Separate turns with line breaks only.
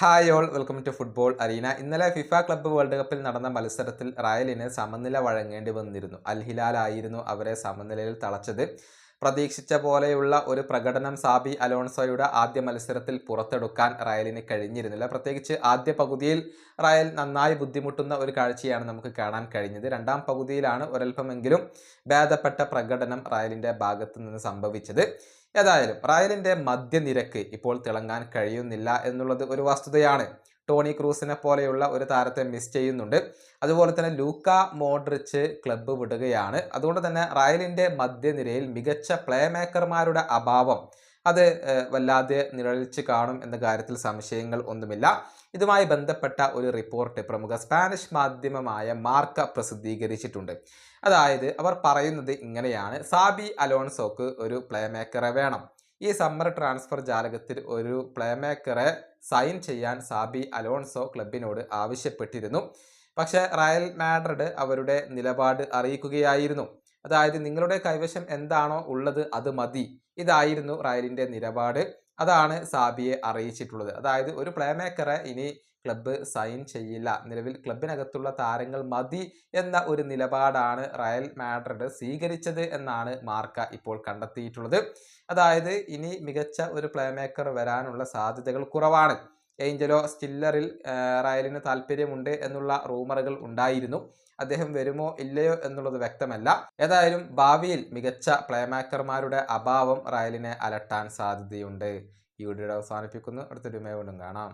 Hi all, welcome to football arena. ഇന്നലെ FIFA club world കപ്പിൽ നടന്ന മത്സരത്തിൽ റയലിന് സമനില വഴങ്ങേണ്ടി വന്നിരുന്നു. അൽ ഹിലാൽ ആയിരുന്നു അവരെ സമനിലയിൽ തളച്ചത്. പ്രതീക്ഷിച്ച പോലെയുള്ള ഒരു പ്രകടനം സാബി അലോൺസോയുടെ ആദ്യ മത്സരത്തിൽ പുറത്തെടുക്കാൻ റയലിന് കഴിഞ്ഞിരുന്നില്ല. പ്രത്യേകിച്ച് ആദ്യ പകുതിയിൽ റയൽ നന്നായി ബുദ്ധിമുട്ടുന്ന ഒരു കാഴ്ചയാണ് നമുക്ക് കാണാൻ കഴിഞ്ഞത്. രണ്ടാം പകുതിയിലാണ് ഒരൽപ്പമെങ്കിലും ഭേദപ്പെട്ട പ്രകടനം റയലിൻ്റെ ഭാഗത്തു നിന്ന് സംഭവിച്ചത്. ഏതായാലും റയലിൻ്റെ മധ്യനിരക്ക് ഇപ്പോൾ തിളങ്ങാൻ കഴിയുന്നില്ല എന്നുള്ളത് ഒരു വസ്തുതയാണ്. ടോണി ക്രൂസിനെ പോലെയുള്ള ഒരു താരത്തെ മിസ് ചെയ്യുന്നുണ്ട്. അതുപോലെ തന്നെ ലൂക്ക മോഡ്രിച്ച് ക്ലബ്ബ് വിടുകയാണ്. അതുകൊണ്ട് തന്നെ റയലിൻ്റെ മധ്യനിരയിൽ മികച്ച പ്ലേ മേക്കർമാരുടെ അഭാവം അത് വല്ലാതെ നിഴലിച്ച് കാണും എന്ന കാര്യത്തിൽ സംശയങ്ങൾ ഒന്നുമില്ല. ഇതുമായി ബന്ധപ്പെട്ട ഒരു റിപ്പോർട്ട് പ്രമുഖ സ്പാനിഷ് മാധ്യമമായ മാർക്ക പ്രസിദ്ധീകരിച്ചിട്ടുണ്ട്. അതായത് അവർ പറയുന്നത് ഇങ്ങനെയാണ്: സാബി അലോൺസോക്ക് ഒരു പ്ലേ മേക്കറെ വേണം. ഈ സമ്മർ ട്രാൻസ്ഫർ ജാലകത്തിൽ ഒരു പ്ലേ മേക്കറെ സൈൻ ചെയ്യാൻ സാബി അലോൺസോ ക്ലബിനോട് ആവശ്യപ്പെട്ടിരുന്നു. പക്ഷേ റയൽ മാഡ്രിഡ് അവരുടെ നിലപാട് അറിയിക്കുകയായിരുന്നു. അതായത് നിങ്ങളുടെ കൈവശം എന്താണോ ഉള്ളത് അത് മതി. ഇതായിരുന്നു റയലിൻ്റെ നിലപാട്. അതാണ് സാബിയെ അറിയിച്ചിട്ടുള്ളത്. അതായത് ഒരു പ്ലേ മേക്കറെ ഇനി ക്ലബ്ബ് സൈൻ ചെയ്യില്ല, നിലവിൽ ക്ലബിനകത്തുള്ള താരങ്ങൾ മതി എന്ന ഒരു നിലപാടാണ് റയൽ മാഡ്രിഡ് സ്വീകരിച്ചത് എന്നാണ് മാർക്ക ഇപ്പോൾ കണ്ടെത്തിയിട്ടുള്ളത്. അതായത് ഇനി മികച്ച ഒരു പ്ലേ മേക്കർ വരാനുള്ള സാധ്യതകൾ കുറവാണ്. ഏഞ്ചലോ സ്റ്റില്ലറിൽ റയലിന് താല്പര്യമുണ്ട് എന്നുള്ള റൂമറുകൾ ഉണ്ടായിരുന്നു. അദ്ദേഹം വരുമോ ഇല്ലയോ എന്നുള്ളത് വ്യക്തമല്ല. ഏതായാലും ഭാവിയിൽ മികച്ച പ്ലേ മേക്കർമാരുടെ അഭാവം റയലിനെ അലട്ടാൻ സാധ്യതയുണ്ട്. ഈ വീഡിയോ അവസാനിപ്പിക്കുന്നു. അടുത്തൊരു വീണ്ടും കാണാം.